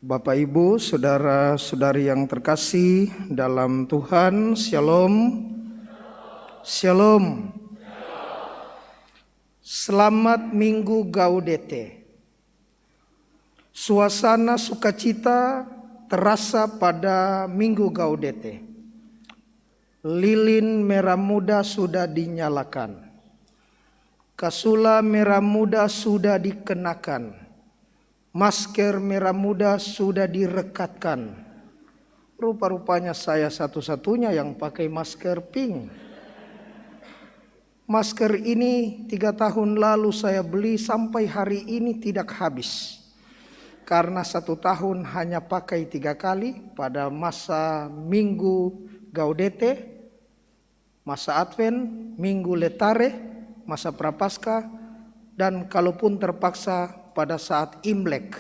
Bapak Ibu, saudara-saudari yang terkasih dalam Tuhan, Shalom. Shalom. Selamat Minggu Gaudete. Suasana sukacita terasa pada Minggu Gaudete. Lilin merah muda sudah dinyalakan. Kasula merah muda sudah dikenakan. Masker merah muda sudah direkatkan. Rupa-rupanya saya satu-satunya yang pakai masker pink. Masker ini 3 tahun lalu saya beli, sampai hari ini tidak habis. Karena 1 tahun hanya pakai 3 kali pada masa Minggu Gaudete, masa Advent, Minggu Letare, masa Prapaskah, dan kalaupun terpaksa pada saat Imlek.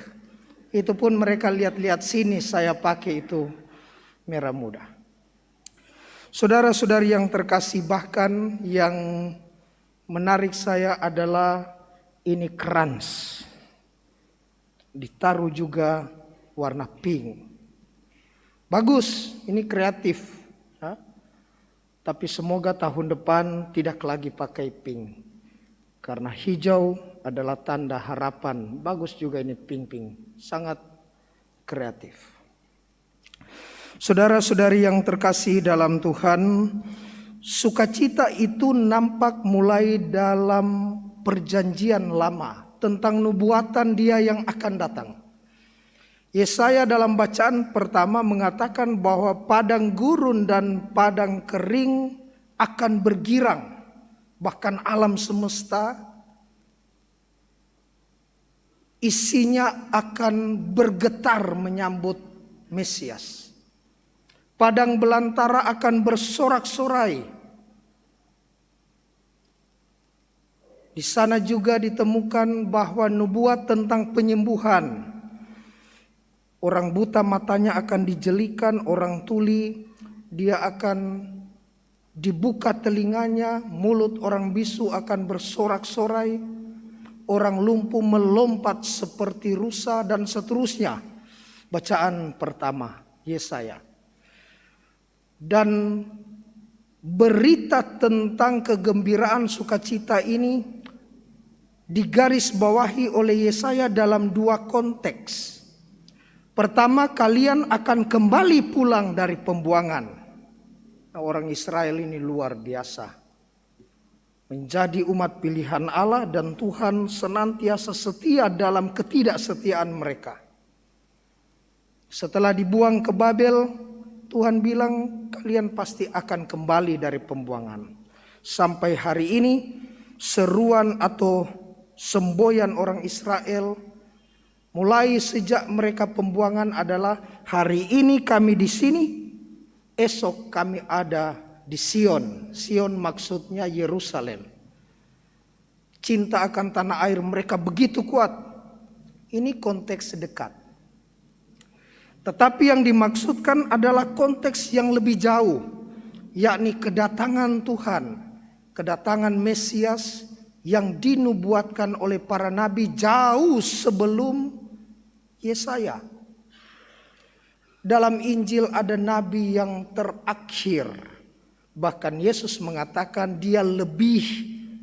Itu pun mereka lihat-lihat sini saya pakai itu merah muda. Saudara-saudari yang terkasih, bahkan yang menarik saya adalah ini krans. Ditaruh juga warna pink. Bagus, ini kreatif. Tapi semoga tahun depan tidak lagi pakai pink. Karena hijau adalah tanda harapan. Bagus juga ini pink-pink. Sangat kreatif. Saudara-saudari yang terkasih dalam Tuhan, sukacita itu nampak mulai dalam perjanjian lama tentang nubuatan Dia yang akan datang. Yesaya dalam bacaan pertama mengatakan bahwa padang gurun dan padang kering akan bergirang. Bahkan alam semesta isinya akan bergetar menyambut Mesias. Padang belantara akan bersorak-sorai. Di sana juga ditemukan bahwa nubuat tentang penyembuhan. Orang buta matanya akan dijelikan, orang tuli dia akan dibuka telinganya, mulut orang bisu akan bersorak-sorai, orang lumpuh melompat seperti rusa, dan seterusnya. Bacaan pertama Yesaya. Dan berita tentang kegembiraan sukacita ini digarisbawahi oleh Yesaya dalam 2 konteks. Pertama, kalian akan kembali pulang dari pembuangan. Orang Israel ini luar biasa. Menjadi umat pilihan Allah dan Tuhan senantiasa setia dalam ketidaksetiaan mereka. Setelah dibuang ke Babel, Tuhan bilang kalian pasti akan kembali dari pembuangan. Sampai hari ini seruan atau semboyan orang Israel mulai sejak mereka pembuangan adalah hari ini kami di sini, esok kami ada di Sion. Sion maksudnya Yerusalem. Cinta akan tanah air mereka begitu kuat. Ini konteks dekat. Tetapi yang dimaksudkan adalah konteks yang lebih jauh, yakni kedatangan Tuhan, kedatangan Mesias yang dinubuatkan oleh para nabi jauh sebelum Yesaya. Dalam Injil ada nabi yang terakhir. Bahkan Yesus mengatakan dia lebih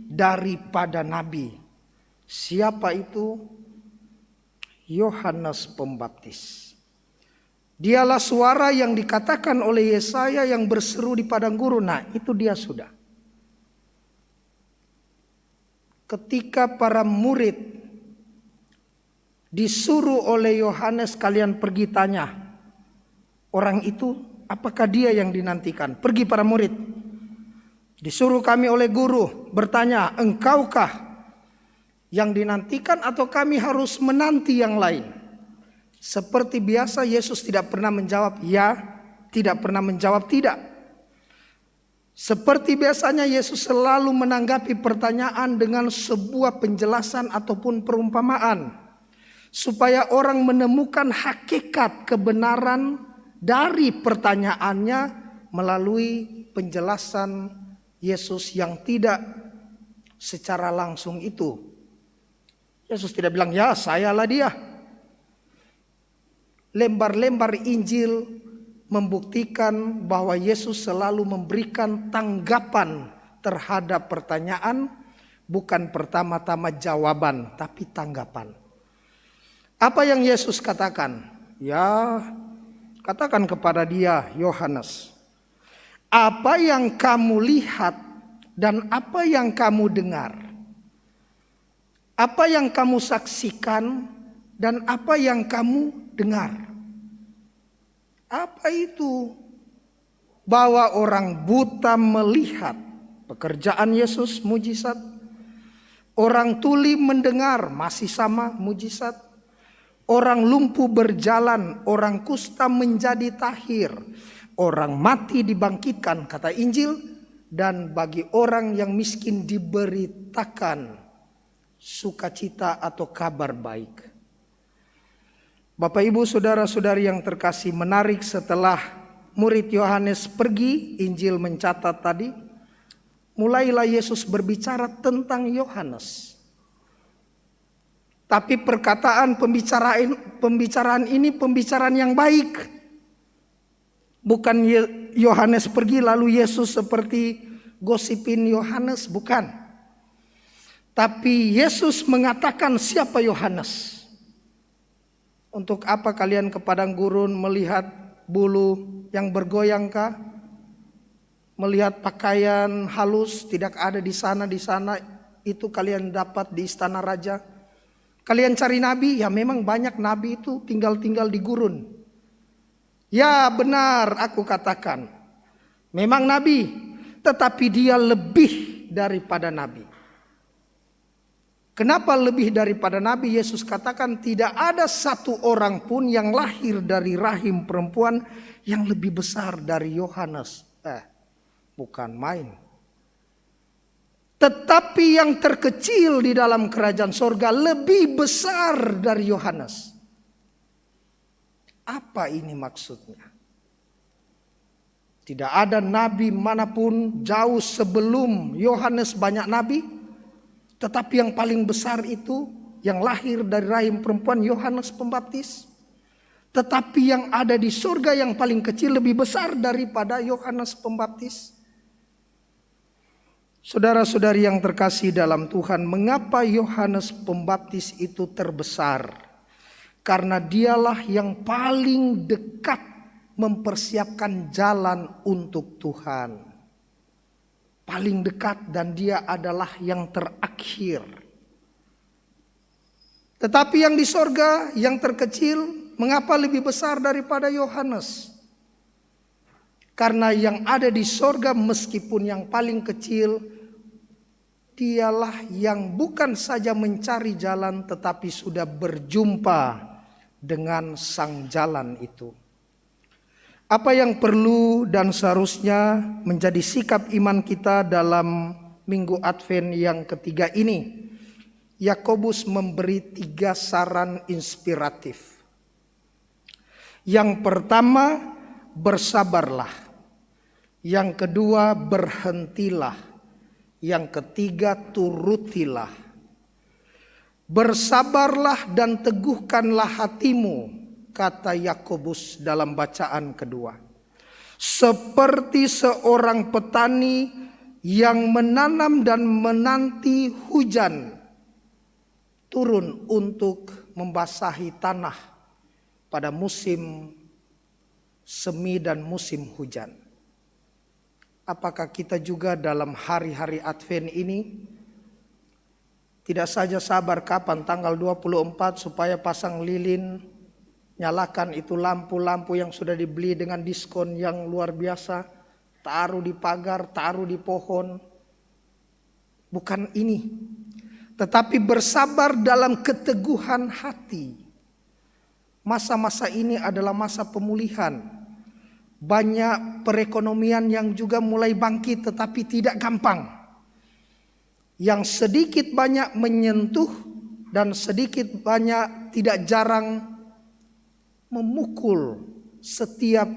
daripada nabi. Siapa itu? Yohanes Pembaptis. Dialah suara yang dikatakan oleh Yesaya yang berseru di padang gurun. Nah, itu dia sudah. Ketika para murid disuruh oleh Yohanes, kalian pergi tanya orang itu apakah dia yang dinantikan. Pergi para murid. Disuruh kami oleh guru bertanya, engkaukah yang dinantikan atau kami harus menanti yang lain? Seperti biasa Yesus tidak pernah menjawab ya, tidak pernah menjawab tidak. Seperti biasanya Yesus selalu menanggapi pertanyaan dengan sebuah penjelasan ataupun perumpamaan. Supaya orang menemukan hakikat kebenaran dari pertanyaannya melalui penjelasan Yesus yang tidak secara langsung itu. Yesus tidak bilang ya sayalah dia. lembar-lembar Injil membuktikan bahwa Yesus selalu memberikan tanggapan terhadap pertanyaan, bukan pertama-tama jawaban, tapi tanggapan. Apa yang Yesus katakan? Ya, katakan kepada dia, Yohanes, apa yang kamu lihat dan apa yang kamu dengar, apa yang kamu saksikan dan apa yang kamu dengar. Apa itu? Bahwa orang buta melihat, pekerjaan Yesus mujizat. Orang tuli mendengar, masih sama mujizat. Orang lumpuh berjalan, orang kusta menjadi tahir. Orang mati dibangkitkan, kata Injil. Dan bagi orang yang miskin diberitakan sukacita atau kabar baik. Bapak Ibu saudara-saudari yang terkasih, menarik setelah murid Yohanes pergi, Injil mencatat tadi, mulailah Yesus berbicara tentang Yohanes. Tapi pembicaraan ini pembicaraan yang baik. Bukan Yohanes pergi lalu Yesus seperti gosipin Yohanes, bukan. Tapi Yesus mengatakan siapa Yohanes. Untuk apa kalian ke padang gurun melihat bulu yang bergoyangkah? Melihat pakaian halus tidak ada di sana itu kalian dapat di istana raja. Kalian cari nabi, ya memang banyak nabi itu tinggal di gurun. Ya benar aku katakan, memang nabi, tetapi dia lebih daripada nabi. Kenapa lebih daripada nabi? Yesus katakan tidak ada satu orang pun yang lahir dari rahim perempuan yang lebih besar dari Yohanes. Bukan main. Tetapi yang terkecil di dalam kerajaan sorga lebih besar dari Yohanes. Apa ini maksudnya? Tidak ada nabi manapun jauh sebelum Yohanes banyak nabi. Tetapi yang paling besar itu yang lahir dari rahim perempuan Yohanes Pembaptis. Tetapi yang ada di surga yang paling kecil lebih besar daripada Yohanes Pembaptis. Saudara-saudari yang terkasih dalam Tuhan, mengapa Yohanes Pembaptis itu terbesar? Karena dialah yang paling dekat mempersiapkan jalan untuk Tuhan. Paling dekat dan dia adalah yang terakhir. Tetapi yang di sorga yang terkecil mengapa lebih besar daripada Yohanes? Karena yang ada di sorga meskipun yang paling kecil, dialah yang bukan saja mencari jalan tetapi sudah berjumpa dengan sang jalan itu. Apa yang perlu dan seharusnya menjadi sikap iman kita dalam Minggu Advent yang ketiga ini? Yakobus memberi 3 saran inspiratif. Yang pertama, bersabarlah. Yang kedua, berhentilah. Yang ketiga, turutilah. Bersabarlah dan teguhkanlah hatimu, kata Yakobus dalam bacaan kedua. Seperti seorang petani yang menanam dan menanti hujan turun untuk membasahi tanah pada musim semi dan musim hujan. Apakah kita juga dalam hari-hari Advent ini tidak saja sabar kapan tanggal 24 supaya pasang lilin, nyalakan itu lampu-lampu yang sudah dibeli dengan diskon yang luar biasa, taruh di pagar, taruh di pohon. Bukan ini. Tetapi bersabar dalam keteguhan hati. Masa-masa ini adalah masa pemulihan. Banyak perekonomian yang juga mulai bangkit tetapi tidak gampang. Yang sedikit banyak menyentuh dan sedikit banyak tidak jarang memukul setiap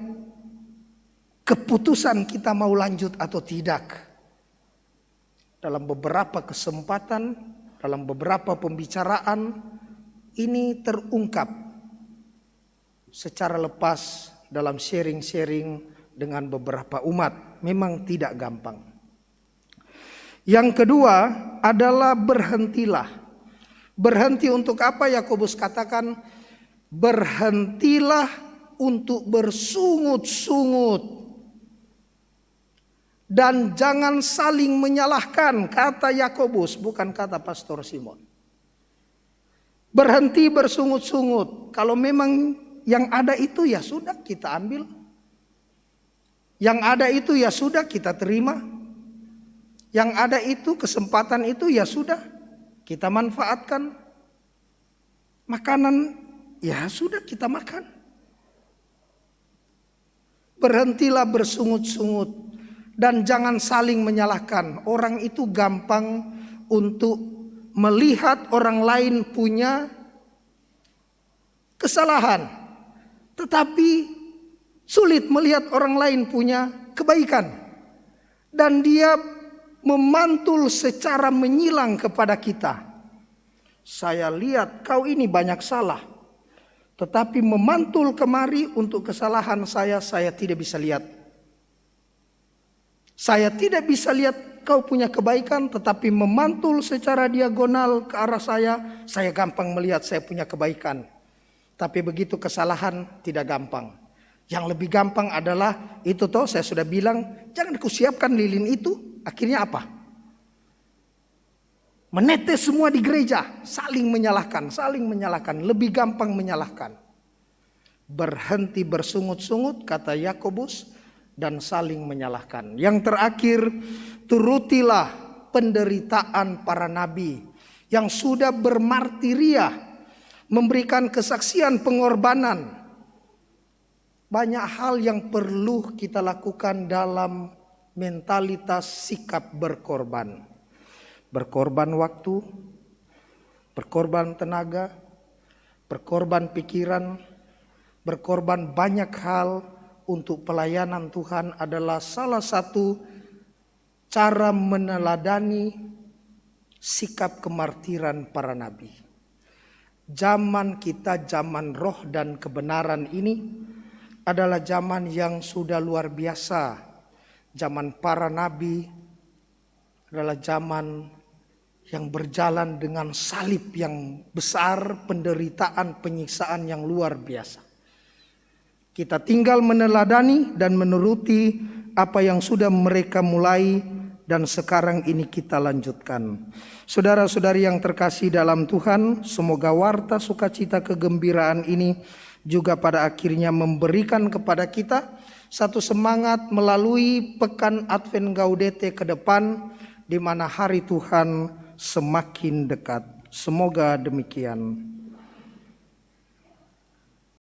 keputusan kita mau lanjut atau tidak. Dalam beberapa kesempatan, dalam beberapa pembicaraan ini terungkap secara lepas dalam sharing-sharing dengan beberapa umat. Memang tidak gampang. Yang kedua adalah berhentilah. Berhenti untuk apa? Yakobus katakan, berhentilah untuk bersungut-sungut. Dan jangan saling menyalahkan, kata Yakobus, bukan kata Pastor Simon. Berhenti bersungut-sungut. Kalau memang yang ada itu ya sudah kita ambil. Yang ada itu ya sudah kita terima. Yang ada itu, kesempatan itu ya sudah kita manfaatkan. Makanan ya sudah kita makan. Berhentilah bersungut-sungut. Dan jangan saling menyalahkan. Orang itu gampang untuk melihat orang lain punya kesalahan. Tetapi sulit melihat orang lain punya kebaikan. Dan dia memantul secara menyilang kepada kita. Saya lihat kau ini banyak salah. Tetapi memantul kemari untuk kesalahan saya tidak bisa lihat. Saya tidak bisa lihat kau punya kebaikan, tetapi memantul secara diagonal ke arah saya gampang melihat saya punya kebaikan. Tapi begitu kesalahan tidak gampang. Yang lebih gampang adalah itu toh saya sudah bilang, jangan kusiapkan lilin itu. Akhirnya apa? Menetes semua di gereja, saling menyalahkan, lebih gampang menyalahkan. Berhenti bersungut-sungut, kata Yakobus, dan saling menyalahkan. Yang terakhir, turutilah penderitaan para nabi yang sudah bermartiria, memberikan kesaksian pengorbanan. Banyak hal yang perlu kita lakukan dalam mentalitas sikap berkorban. Berkorban waktu, berkorban tenaga, berkorban pikiran, berkorban banyak hal untuk pelayanan Tuhan adalah salah satu cara meneladani sikap kemartiran para nabi. Zaman kita, zaman roh dan kebenaran ini adalah zaman yang sudah luar biasa. Zaman para nabi adalah zaman yang berjalan dengan salib yang besar, penderitaan, penyiksaan yang luar biasa. Kita tinggal meneladani dan menuruti apa yang sudah mereka mulai dan sekarang ini kita lanjutkan. Saudara-saudari yang terkasih dalam Tuhan, semoga warta sukacita kegembiraan ini juga pada akhirnya memberikan kepada kita satu semangat melalui pekan Advent Gaudete ke depan, di mana hari Tuhan semakin dekat. Semoga demikian.